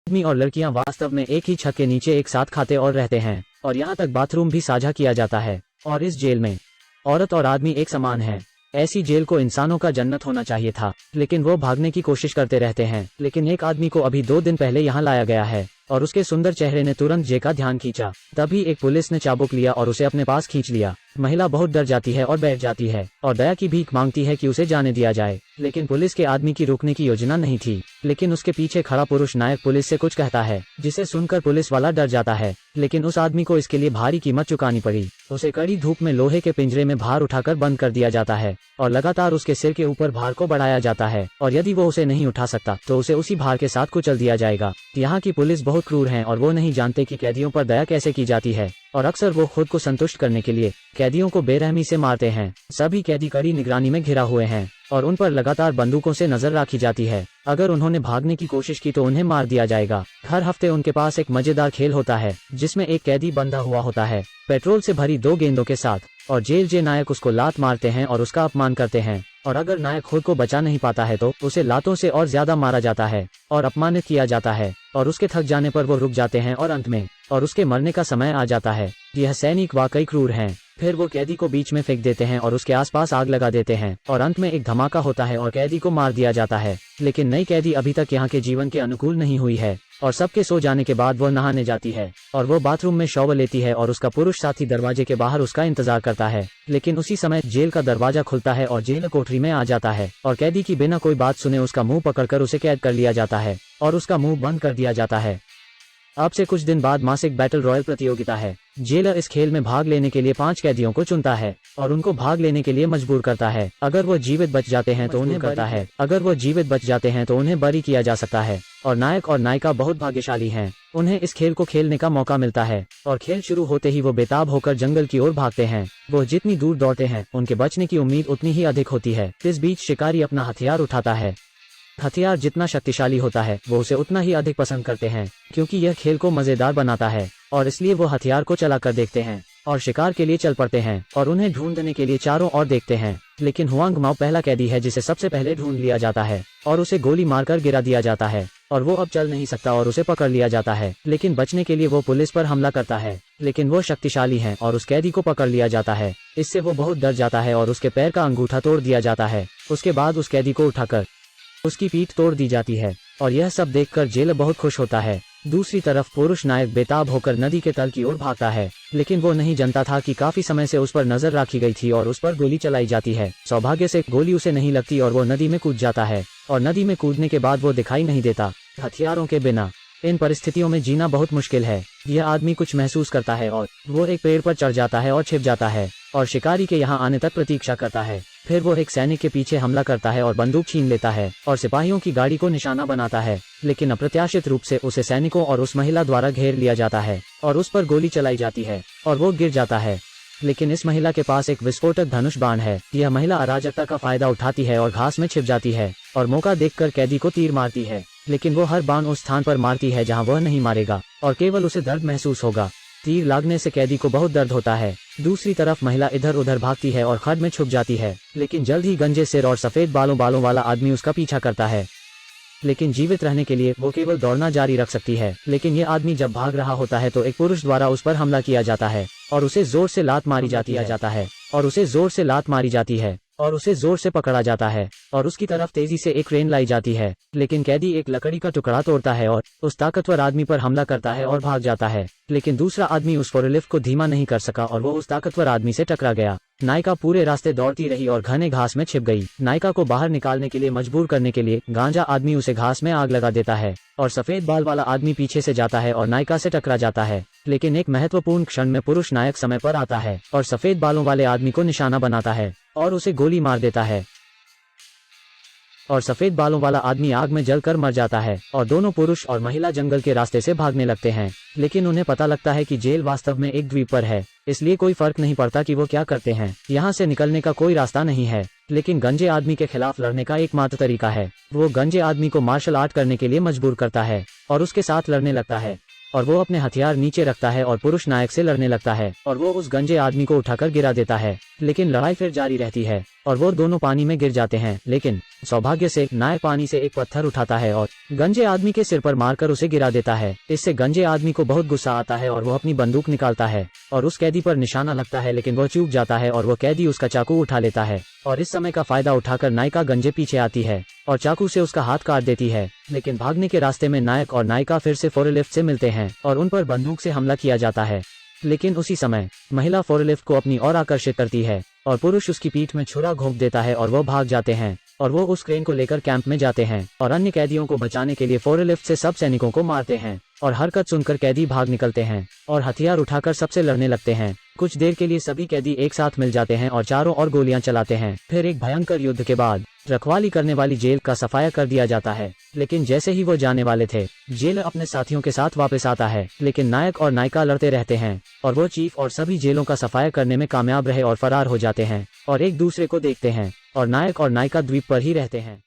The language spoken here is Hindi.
आदमी और लड़कियां वास्तव में एक ही छत के नीचे एक साथ खाते और रहते हैं, और यहाँ तक बाथरूम भी साझा किया जाता है। और इस जेल में औरत और आदमी एक समान है। ऐसी जेल को इंसानों का जन्नत होना चाहिए था, लेकिन वो भागने की कोशिश करते रहते हैं। लेकिन एक आदमी को अभी 2 दिन पहले यहाँ लाया गया है, और उसके सुंदर चेहरे ने तुरंत जे का ध्यान खींचा। तभी एक पुलिस ने चाबुक लिया और उसे अपने पास खींच लिया। महिला बहुत डर जाती है और बैठ जाती है, और दया की भीख मांगती है कि उसे जाने दिया जाए। लेकिन पुलिस के आदमी की रोकने की योजना नहीं थी। लेकिन उसके पीछे खड़ा पुरुष नायक पुलिस से कुछ कहता है, जिसे सुनकर पुलिस वाला डर जाता है। लेकिन उस आदमी को इसके लिए भारी कीमत चुकानी पड़ी। उसे कड़ी धूप में लोहे के पिंजरे में भार उठाकर बंद कर दिया जाता है, और लगातार उसके सिर के ऊपर भार को बढ़ाया जाता है, और यदि वो उसे नहीं उठा सकता तो उसे उसी भार के साथ कुचल दिया जाएगा। यहाँ की पुलिस बहुत क्रूर है, और वो नहीं जानते कि कैदियों पर दया कैसे की जाती है, और अक्सर वो खुद को संतुष्ट करने के लिए कैदियों को बेरहमी से मारते हैं। सभी कैदी कड़ी निगरानी में घिरा हुए हैं, और उन पर लगातार बंदूकों से नजर रखी जाती है। अगर उन्होंने भागने की कोशिश की तो उन्हें मार दिया जाएगा। हर हफ्ते उनके पास एक मजेदार खेल होता है, जिसमें एक कैदी बंधा हुआ होता है पेट्रोल से भरी 2 गेंदों के साथ, और जेल जे नायक उसको लात मारते हैं और उसका अपमान करते हैं। और अगर नायक खुद को बचा नहीं पाता है तो उसे लातों से और ज्यादा मारा जाता है और अपमानित किया जाता है, और उसके थक जाने पर वो रुक जाते हैं और अंत में और उसके मरने का समय आ जाता है। यह सैनिक वाकई क्रूर हैं। फिर वो कैदी को बीच में फेंक देते हैं और उसके आसपास आग लगा देते हैं, और अंत में एक धमाका होता है और कैदी को मार दिया जाता है। लेकिन नई कैदी अभी तक यहाँ के जीवन के अनुकूल नहीं हुई है, और सबके सो जाने के बाद वो नहाने जाती है, और वो बाथरूम में शॉवर लेती है, और उसका पुरुष साथी दरवाजे के बाहर उसका इंतजार करता है। लेकिन उसी समय जेल का दरवाजा खुलता है और जेल कोठरी में आ जाता है, और कैदी की बिना कोई बात सुने उसका मुंह पकड़कर उसे कैद कर लिया जाता है और उसका मुंह बंद कर दिया जाता है। अब से कुछ दिन बाद मासिक बैटल रॉयल प्रतियोगिता है। जेलर इस खेल में भाग लेने के लिए 5 कैदियों को चुनता है और उनको भाग लेने के लिए मजबूर करता है। अगर वो जीवित बच जाते हैं तो उन्हें करता है, अगर वो जीवित बच जाते हैं तो उन्हें बरी किया जा सकता है। और नायक और नायिका बहुत भाग्यशाली हैं। उन्हें इस खेल को खेलने का मौका मिलता है, और खेल शुरू होते ही वो बेताब होकर जंगल की ओर भागते हैं। वो जितनी दूर दौड़ते हैं उनके बचने की उम्मीद उतनी ही अधिक होती है। इस बीच शिकारी अपना हथियार उठाता है। हथियार जितना शक्तिशाली होता है वो उसे उतना ही अधिक पसंद करते हैं, क्योंकि यह खेल को मजेदार बनाता है, और इसलिए वो हथियार को चला कर देखते हैं और शिकार के लिए चल पड़ते हैं और उन्हें ढूंढने के लिए चारों ओर देखते हैं। लेकिन हुआंग माओ पहला कैदी है जिसे सबसे पहले ढूंढ लिया जाता है, और उसे गोली मारकर गिरा दिया जाता है, और वो अब चल नहीं सकता और उसे पकड़ लिया जाता है। लेकिन बचने के लिए वो पुलिस पर हमला करता है, लेकिन वो शक्तिशाली है और उस कैदी को पकड़ लिया जाता है। इससे वो बहुत डर जाता है और उसके पैर का अंगूठा तोड़ दिया जाता है। उसके बाद उस कैदी को उठाकर उसकी पीठ तोड़ दी जाती है, और यह सब देखकर जेलर बहुत खुश होता है। दूसरी तरफ पुरुष नायक बेताब होकर नदी के तल की ओर भागता है, लेकिन वो नहीं जानता था कि काफी समय से उस पर नजर रखी गई थी और उस पर गोली चलाई जाती है। सौभाग्य से गोली उसे नहीं लगती और वो नदी में कूद जाता है, और नदी में कूदने के बाद वो दिखाई नहीं देता। हथियारों के बिना इन परिस्थितियों में जीना बहुत मुश्किल है। यह आदमी कुछ महसूस करता है और वो एक पेड़ पर चढ़ जाता है और छिप जाता है, और शिकारी के यहाँ आने तक प्रतीक्षा करता है। फिर वो एक सैनिक के पीछे हमला करता है और बंदूक छीन लेता है और सिपाहियों की गाड़ी को निशाना बनाता है। लेकिन अप्रत्याशित रूप से उसे सैनिकों और उस महिला द्वारा घेर लिया जाता है और उस पर गोली चलाई जाती है और वो गिर जाता है। लेकिन इस महिला के पास एक विस्फोटक धनुष बाण है। यह महिला अराजकता का फायदा उठाती है और घास में छिप जाती है और मौका देखकर कैदी को तीर मारती है। लेकिन वो हर बाण उस स्थान पर मारती है जहां वह नहीं मारेगा, और केवल उसे दर्द महसूस होगा। तीर लागने से कैदी को बहुत दर्द होता है। दूसरी तरफ महिला इधर उधर भागती है और खड्ड में छुप जाती है, लेकिन जल्द ही गंजे सिर और सफेद बालों वाला आदमी उसका पीछा करता है। लेकिन जीवित रहने के लिए वो केवल दौड़ना जारी रख सकती है। लेकिन ये आदमी जब भाग रहा होता है तो एक पुरुष द्वारा उस पर हमला किया जाता है और उसे जोर से लात मारी जाती है और उसे जोर से पकड़ा जाता है और उसकी तरफ तेजी से एक क्रेन लाई जाती है। लेकिन कैदी एक लकड़ी का टुकड़ा तोड़ता है और उस ताकतवर आदमी पर हमला करता है और भाग जाता है। लेकिन दूसरा आदमी उस फोरलिफ्ट को धीमा नहीं कर सका और वो उस ताकतवर आदमी से टकरा गया। नायिका पूरे रास्ते दौड़ती रही और घने घास में छिप गई। नायिका को बाहर निकालने के लिए मजबूर करने के लिए गांजा आदमी उसे घास में आग लगा देता है और सफेद बाल वाला आदमी पीछे से जाता है और नायिका से टकरा जाता है। लेकिन एक महत्वपूर्ण क्षण में पुरुष नायक समय पर आता है और सफेद बालों वाले आदमी को निशाना बनाता है और उसे गोली मार देता है, और सफेद बालों वाला आदमी आग में जलकर मर जाता है और दोनों पुरुष और महिला जंगल के रास्ते से भागने लगते हैं। लेकिन उन्हें पता लगता है कि जेल वास्तव में एक द्वीप पर है, इसलिए कोई फर्क नहीं पड़ता कि वो क्या करते हैं। यहाँ से निकलने का कोई रास्ता नहीं है। लेकिन गंजे आदमी के खिलाफ लड़ने का एकमात्र तरीका है। वो गंजे आदमी को मार्शल आर्ट करने के लिए मजबूर करता है और उसके साथ लड़ने लगता है, और वो अपने हथियार नीचे रखता है और पुरुष नायक से लड़ने लगता है और वो उस गंजे आदमी को उठाकर गिरा देता है। लेकिन लड़ाई फिर जारी रहती है और वो दोनों पानी में गिर जाते हैं। लेकिन सौभाग्य से नायक पानी से एक पत्थर उठाता है और गंजे आदमी के सिर पर मारकर उसे गिरा देता है। इससे गंजे आदमी को बहुत गुस्सा आता है और वो अपनी बंदूक निकालता है और उस कैदी पर निशाना लगता है, लेकिन वह चूक जाता है और वो कैदी उसका चाकू उठा लेता है। और इस समय का फायदा उठाकर नायिका गंजे पीछे आती है और चाकू से उसका हाथ काट देती है। लेकिन भागने के रास्ते में नायक और नायिका फिर से फोरलिफ्ट से मिलते हैं और उन पर बंदूक से हमला किया जाता है। लेकिन उसी समय महिला फोरलिफ्ट को अपनी ओर आकर्षित करती है और पुरुष उसकी पीठ में छुरा घोंप देता है और वो भाग जाते हैं। और वो उस क्रेन को लेकर कैंप में जाते हैं और अन्य कैदियों को बचाने के लिए फोरलिफ्ट से सब सैनिकों को मारते हैं। और हरकत सुनकर कैदी भाग निकलते हैं और हथियार उठाकर सबसे लड़ने लगते हैं। कुछ देर के लिए सभी कैदी एक साथ मिल जाते हैं और चारों ओर गोलियां चलाते हैं। फिर एक भयंकर युद्ध के बाद रखवाली करने वाली जेल का सफाया कर दिया जाता है। लेकिन जैसे ही वो जाने वाले थे, जेलर अपने साथियों के साथ वापस आता है। लेकिन नायक और नायिका लड़ते रहते हैं और वो चीफ और सभी जेलों का सफाया करने में कामयाब रहे और फरार हो जाते हैं और एक दूसरे को देखते हैं और नायक और नायिका द्वीप पर ही रहते हैं।